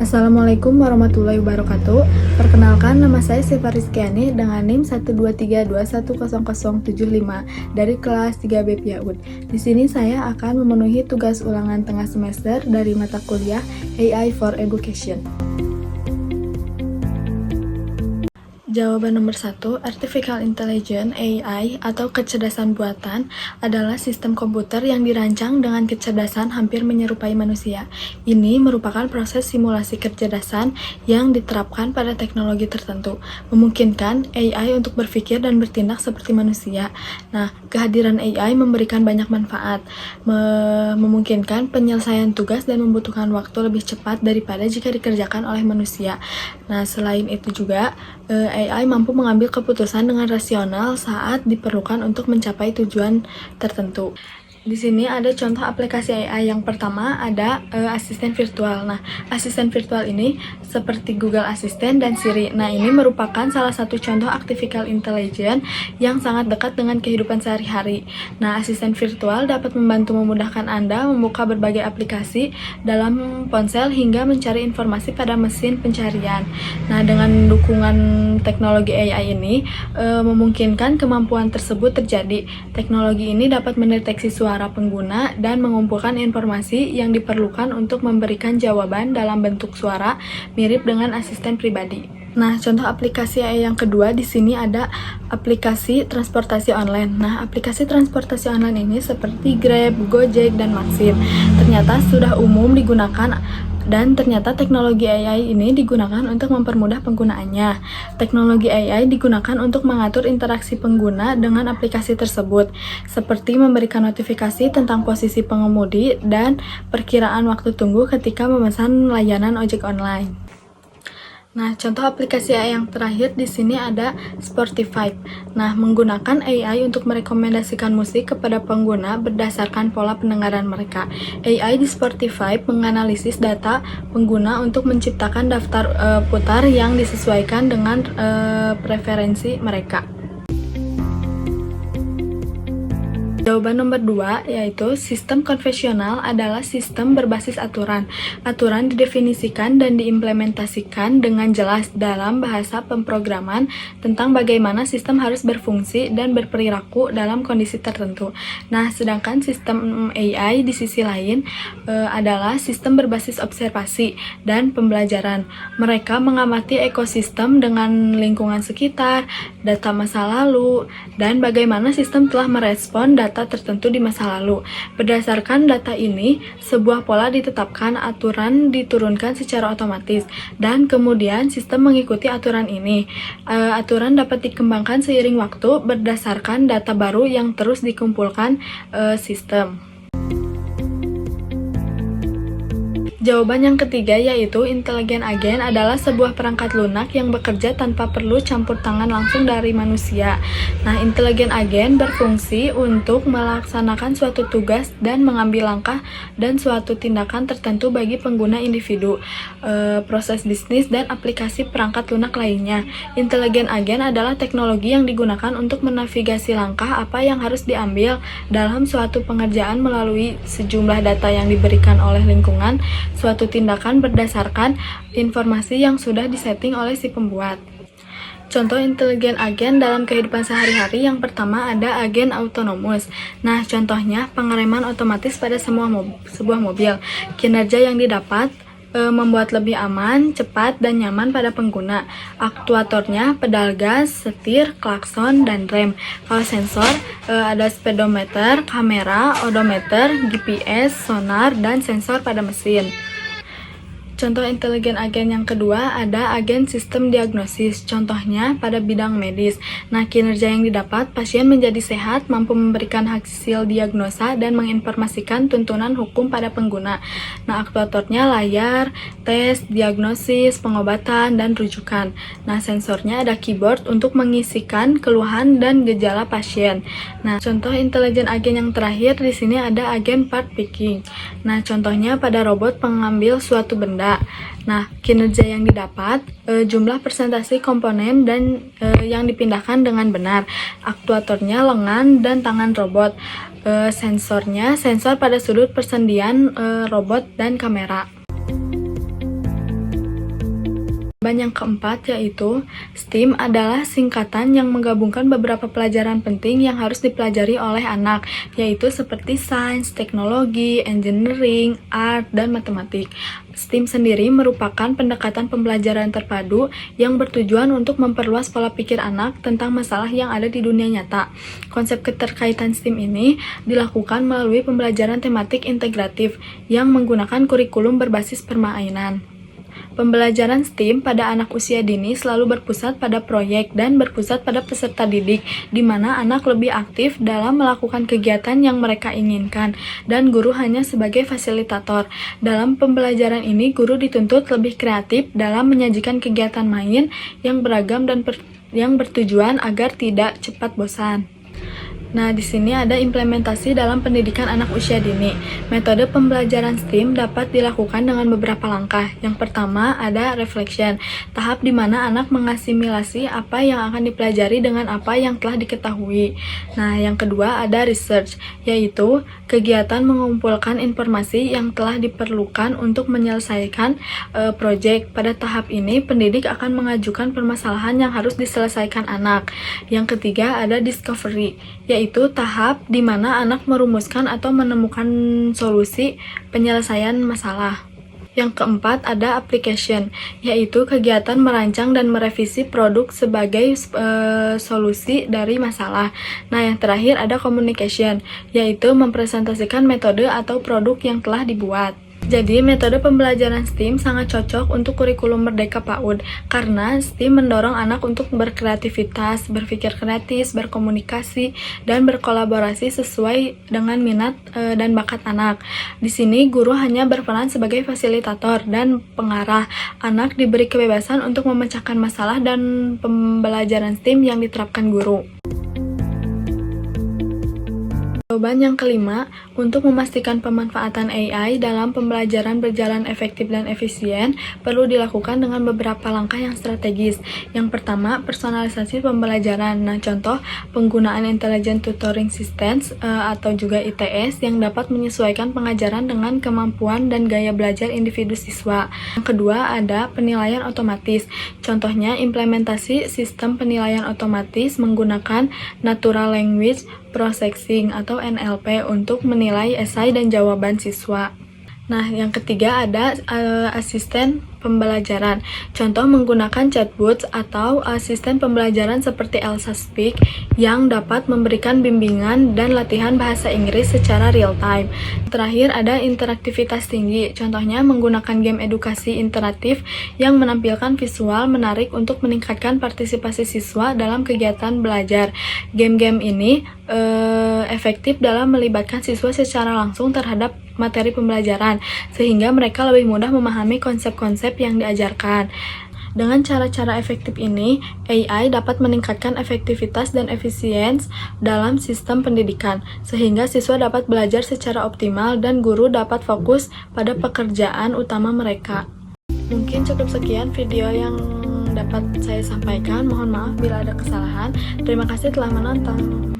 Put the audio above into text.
Assalamualaikum warahmatullahi wabarakatuh. Perkenalkan, nama saya Siva Rizkyani dengan NIM 123210075 dari kelas 3B PIAUD. Di sini saya akan memenuhi tugas ulangan tengah semester dari mata kuliah AI for Education. Jawaban nomor 1, Artificial Intelligence (AI) atau kecerdasan buatan adalah sistem komputer yang dirancang dengan kecerdasan hampir menyerupai manusia. Ini merupakan proses simulasi kecerdasan yang diterapkan pada teknologi tertentu, memungkinkan AI untuk berpikir dan bertindak seperti manusia. Nah, kehadiran AI memberikan banyak manfaat, memungkinkan penyelesaian tugas dan membutuhkan waktu lebih cepat daripada jika dikerjakan oleh manusia. Nah, selain itu juga, AI mampu mengambil keputusan dengan rasional saat diperlukan untuk mencapai tujuan tertentu. Di sini ada contoh aplikasi AI. Yang pertama ada asisten virtual. Nah, asisten virtual ini seperti Google Assistant dan Siri. Nah, ini merupakan salah satu contoh artificial intelligence yang sangat dekat dengan kehidupan sehari-hari. Nah, asisten virtual dapat membantu memudahkan Anda membuka berbagai aplikasi dalam ponsel hingga mencari informasi pada mesin pencarian. Nah, dengan dukungan teknologi AI ini memungkinkan kemampuan tersebut terjadi. Teknologi ini dapat mendeteksi suara pengguna dan mengumpulkan informasi yang diperlukan untuk memberikan jawaban dalam bentuk suara mirip dengan asisten pribadi. Nah, contoh aplikasi AI yang kedua di sini ada aplikasi transportasi online. Nah, aplikasi transportasi online ini seperti Grab, Gojek, dan Maxim ternyata sudah umum digunakan dan ternyata teknologi AI ini digunakan untuk mempermudah penggunaannya. Teknologi AI digunakan untuk mengatur interaksi pengguna dengan aplikasi tersebut, seperti memberikan notifikasi tentang posisi pengemudi dan perkiraan waktu tunggu ketika memesan layanan ojek online. Nah, contoh aplikasi AI yang terakhir di sini ada Spotify. Nah, menggunakan AI untuk merekomendasikan musik kepada pengguna berdasarkan pola pendengaran mereka. AI di Spotify menganalisis data pengguna untuk menciptakan daftar putar yang disesuaikan dengan preferensi mereka. Jawaban nomor 2 yaitu sistem konvensional adalah sistem berbasis aturan. Aturan didefinisikan dan diimplementasikan dengan jelas dalam bahasa pemrograman tentang bagaimana sistem harus berfungsi dan berperilaku dalam kondisi tertentu. Nah, sedangkan sistem AI di sisi lain adalah sistem berbasis observasi dan pembelajaran. Mereka mengamati ekosistem dengan lingkungan sekitar, data masa lalu, dan bagaimana sistem telah merespon data tertentu di masa lalu. Berdasarkan data ini, sebuah pola ditetapkan, aturan diturunkan secara otomatis, dan kemudian sistem mengikuti aturan ini. Aturan dapat dikembangkan seiring waktu berdasarkan data baru yang terus dikumpulkan sistem. Jawaban yang ketiga yaitu intelijen agen adalah sebuah perangkat lunak yang bekerja tanpa perlu campur tangan langsung dari manusia. Nah, intelijen agen berfungsi untuk melaksanakan suatu tugas dan mengambil langkah dan suatu tindakan tertentu bagi pengguna individu, proses bisnis, dan aplikasi perangkat lunak lainnya. Intelijen agen adalah teknologi yang digunakan untuk menavigasi langkah apa yang harus diambil dalam suatu pengerjaan melalui sejumlah data yang diberikan oleh lingkungan, suatu tindakan berdasarkan informasi yang sudah disetting oleh si pembuat. Contoh intelijen agen dalam kehidupan sehari-hari yang pertama ada agen autonomous. Nah, contohnya pengereman otomatis pada sebuah mobil. Kinerja yang didapat membuat lebih aman, cepat, dan nyaman pada pengguna. Aktuatornya pedal gas, setir, klakson, dan rem. Kalau sensor ada speedometer, kamera, odometer, GPS, sonar, dan sensor pada mesin. Contoh intelijen agen yang kedua ada agen sistem diagnosis, contohnya pada bidang medis. Nah, kinerja yang didapat, pasien menjadi sehat, mampu memberikan hasil diagnosa, dan menginformasikan tuntunan hukum pada pengguna. Nah, aktuatornya layar, tes, diagnosis, pengobatan, dan rujukan. Nah, sensornya ada keyboard untuk mengisikan keluhan dan gejala pasien. Nah, contoh intelijen agen yang terakhir di sini ada agen part picking. Nah, contohnya pada robot pengambil suatu benda. Nah, kinerja yang didapat, jumlah persentase komponen dan yang dipindahkan dengan benar. Aktuatornya lengan dan tangan robot. Sensornya sensor pada sudut persendian robot dan kamera. Dan yang keempat yaitu STEAM adalah singkatan yang menggabungkan beberapa pelajaran penting yang harus dipelajari oleh anak, yaitu seperti sains, teknologi, engineering, art, dan matematik. STEAM sendiri merupakan pendekatan pembelajaran terpadu yang bertujuan untuk memperluas pola pikir anak tentang masalah yang ada di dunia nyata. Konsep keterkaitan STEAM ini dilakukan melalui pembelajaran tematik integratif yang menggunakan kurikulum berbasis permainan. Pembelajaran STEAM pada anak usia dini selalu berpusat pada proyek dan berpusat pada peserta didik, di mana anak lebih aktif dalam melakukan kegiatan yang mereka inginkan, dan guru hanya sebagai fasilitator. Dalam pembelajaran ini, guru dituntut lebih kreatif dalam menyajikan kegiatan main yang beragam dan yang bertujuan agar tidak cepat bosan. Nah, di sini ada implementasi dalam pendidikan anak usia dini. Metode pembelajaran STEAM dapat dilakukan dengan beberapa langkah. Yang pertama ada reflection, tahap di mana anak mengasimilasi apa yang akan dipelajari dengan apa yang telah diketahui. Nah, yang kedua ada research, yaitu kegiatan mengumpulkan informasi yang telah diperlukan untuk menyelesaikan proyek. Pada tahap ini, pendidik akan mengajukan permasalahan yang harus diselesaikan anak. Yang ketiga ada discovery, yaitu tahap di mana anak merumuskan atau menemukan solusi penyelesaian masalah. Yang keempat ada application, yaitu kegiatan merancang dan merevisi produk sebagai solusi dari masalah. Nah, yang terakhir ada communication, yaitu mempresentasikan metode atau produk yang telah dibuat. Jadi, metode pembelajaran STEAM sangat cocok untuk kurikulum Merdeka PAUD karena STEAM mendorong anak untuk berkreativitas, berpikir kritis, berkomunikasi, dan berkolaborasi sesuai dengan minat dan bakat anak. Di sini, guru hanya berperan sebagai fasilitator dan pengarah. Anak diberi kebebasan untuk memecahkan masalah dan pembelajaran STEAM yang diterapkan guru. Jawaban yang kelima, untuk memastikan pemanfaatan AI dalam pembelajaran berjalan efektif dan efisien, perlu dilakukan dengan beberapa langkah yang strategis. Yang pertama, personalisasi pembelajaran. Nah, contoh penggunaan Intelligent Tutoring Systems atau juga ITS yang dapat menyesuaikan pengajaran dengan kemampuan dan gaya belajar individu siswa. Yang kedua, ada penilaian otomatis. Contohnya, implementasi sistem penilaian otomatis menggunakan Natural Language Processing atau NLP untuk menilai esai dan jawaban siswa. Nah, yang ketiga ada asisten pembelajaran. Contoh menggunakan chatbots atau asisten pembelajaran seperti Elsa Speak yang dapat memberikan bimbingan dan latihan bahasa Inggris secara real time. Terakhir ada interaktivitas tinggi. Contohnya menggunakan game edukasi interaktif yang menampilkan visual menarik untuk meningkatkan partisipasi siswa dalam kegiatan belajar. Game-game ini efektif dalam melibatkan siswa secara langsung terhadap materi pembelajaran, sehingga mereka lebih mudah memahami konsep-konsep yang diajarkan. Dengan cara-cara efektif ini, AI dapat meningkatkan efektivitas dan efisiensi dalam sistem pendidikan, sehingga siswa dapat belajar secara optimal dan guru dapat fokus pada pekerjaan utama mereka. Mungkin cukup sekian video yang dapat saya sampaikan. Mohon maaf bila ada kesalahan. Terima kasih telah menonton.